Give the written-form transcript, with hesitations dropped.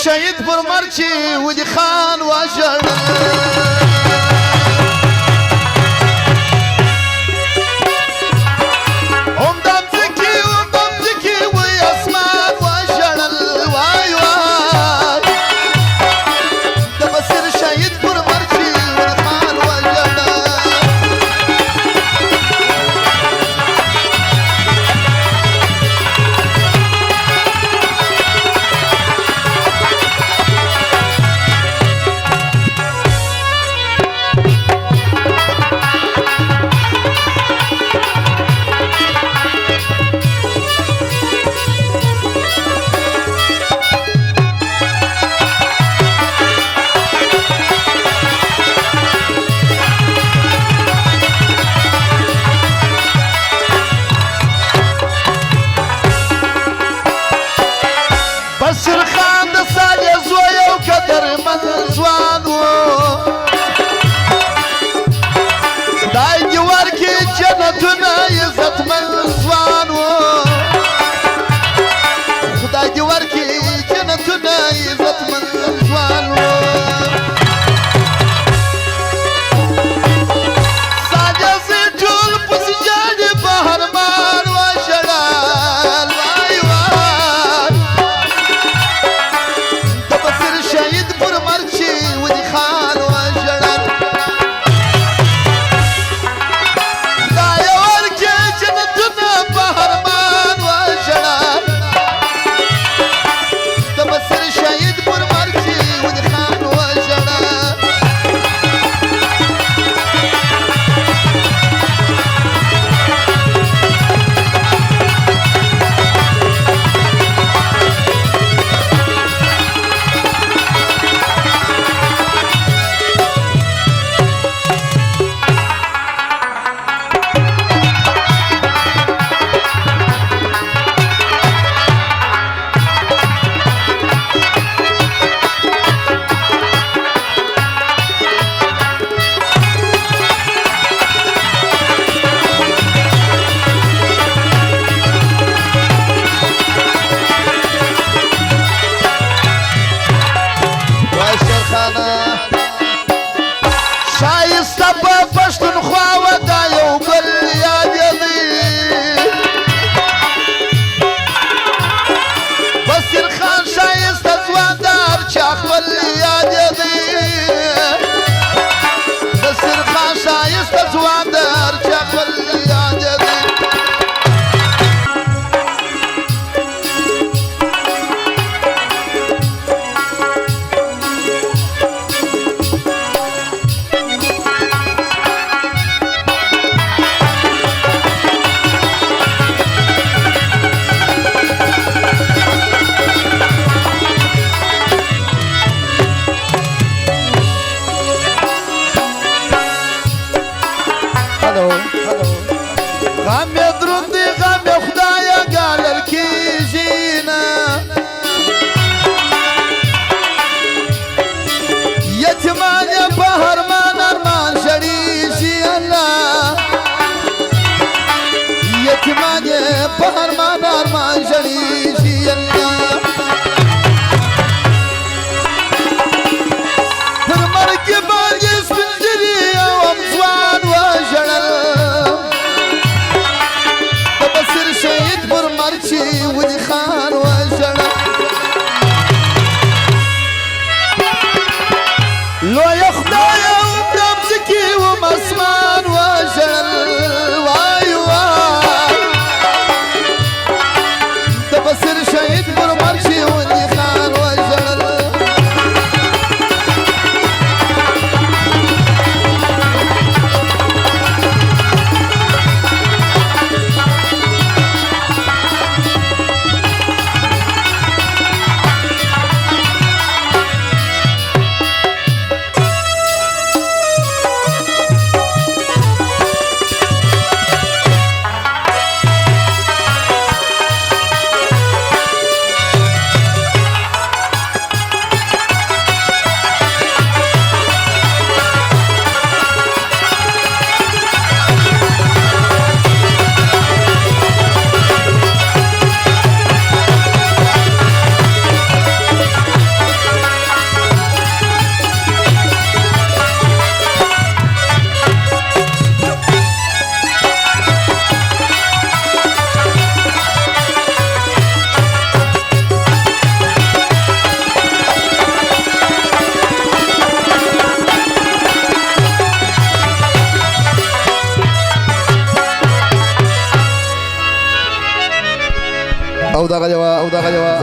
شهید پر مرچی ودی خان وژړل بشیر خان د سالې زوی او قدرمن ځوان و خدای دې ورکړي جنتونه عزتمن ځوان و خدای دې ورکړي جنتونه عزتمن ځوان و ساده سي ټول پسې جاړي بهرمان وژړل وای وای شهید پر مرچی ودی خان وژړل خدای ورکړي جنتونه بهرمان وژړل د مصر شهید پر مرچی ودی خان وژړل شایسته په پښتونخوا ودا یو بل یادوي بشیر خان شایسته ځواندار چا خپل یادوي بشیر خان شایسته ځواندار چا خپل یادوي غم یې دروند دی غم یې خدایه ګالل کېږي نه یتیمان یې په ارمان ارمان ژړېږي الله یتیمان یې په ارمان ارمان ژړېږي الله پر مرګ باندې سپین ږیري او هم ځوان وژړل او دغه